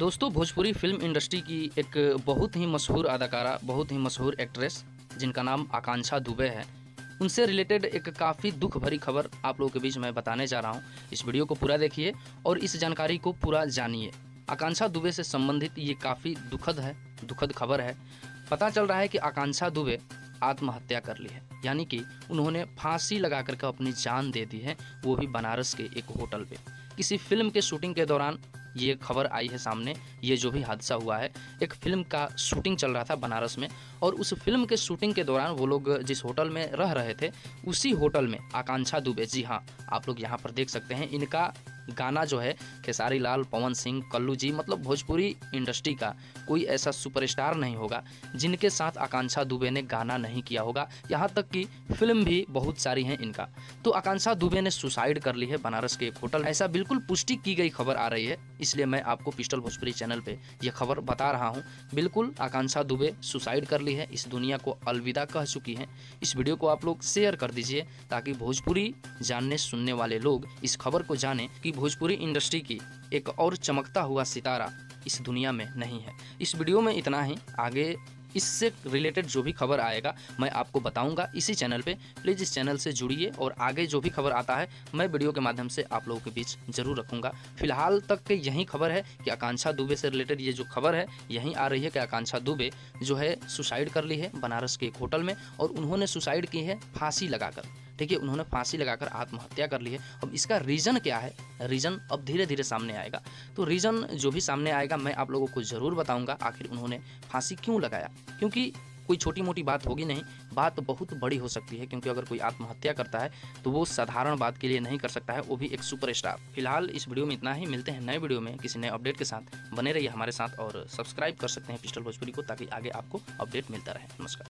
दोस्तों, Bhojpuri film industry की एक बहुत ही मशहूर अदाकारा, बहुत ही मशहूर एक्ट्रेस जिनका नाम आकांक्षा दुबे है, उनसे रिलेटेड एक काफ़ी दुख भरी खबर आप लोगों के बीच में बताने जा रहा हूं। इस वीडियो को पूरा देखिए और इस जानकारी को पूरा जानिए। आकांक्षा दुबे से संबंधित ये काफ़ी दुखद खबर है। पता चल रहा है कि आकांक्षा दुबे आत्महत्या कर ली है, यानी कि उन्होंने फांसी लगा कर अपनी जान दे दी है, वो भी बनारस के एक होटल पे। किसी फिल्म के शूटिंग के दौरान ये खबर आई है सामने। ये जो भी हादसा हुआ है, एक फिल्म का शूटिंग चल रहा था बनारस में, और उस फिल्म के शूटिंग के दौरान वो लोग जिस होटल में रह रहे थे, उसी होटल में आकांक्षा दुबे, जी हाँ, आप लोग यहाँ पर देख सकते हैं, इनका गाना जो है खेसारी लाल, पवन सिंह, कल्लू जी, मतलब भोजपुरी इंडस्ट्री का कोई ऐसा सुपरस्टार नहीं होगा जिनके साथ आकांक्षा दुबे ने गाना नहीं किया होगा। यहाँ तक कि फिल्म भी बहुत सारी हैं इनका। तो आकांक्षा दुबे ने सुसाइड कर ली है बनारस के एक होटल, ऐसा बिल्कुल पुष्टि की गई खबर आ रही है, इसलिए मैं आपको पिस्टल भोजपुरी चैनल पे ये खबर बता रहा हूँ। बिल्कुल आकांक्षा दुबे सुसाइड कर ली है, इस दुनिया को अलविदा कह चुकी हैं। इस वीडियो को आप लोग शेयर कर दीजिए ताकि भोजपुरी जानने सुनने वाले लोग इस खबर को जानें कि भोजपुरी इंडस्ट्री की एक और चमकता हुआ सितारा इस दुनिया में नहीं है। इस वीडियो में इतना ही, आगे इससे रिलेटेड जो भी खबर आएगा मैं आपको बताऊंगा इसी चैनल पे। प्लीज़ इस चैनल से जुड़िए और आगे जो भी खबर आता है मैं वीडियो के माध्यम से आप लोगों के बीच जरूर रखूंगा। फिलहाल तक के यही खबर है कि आकांक्षा दुबे से रिलेटेड ये जो खबर है यही आ रही है कि आकांक्षा दुबे जो है सुसाइड कर ली है बनारस के एक होटल में, और उन्होंने सुसाइड की है फांसी लगाकर। ठीक है, उन्होंने फांसी लगाकर आत्महत्या कर ली है। अब इसका रीज़न क्या है, रीज़न अब धीरे धीरे सामने आएगा। तो रीज़न जो भी सामने आएगा मैं आप लोगों को ज़रूर बताऊंगा आखिर उन्होंने फांसी क्यों लगाया, क्योंकि कोई छोटी मोटी बात होगी नहीं, बात बहुत बड़ी हो सकती है। क्योंकि अगर कोई आत्महत्या करता है तो वो साधारण बात के लिए नहीं कर सकता है, वो भी एक सुपरस्टार। फिलहाल इस वीडियो में इतना ही, मिलते हैं नए वीडियो में किसी नए अपडेट के साथ। बने रहिए हमारे साथ और सब्सक्राइब कर सकते हैं पिस्टल भोजपुरी को, ताकि आगे आपको अपडेट मिलता रहे। नमस्कार।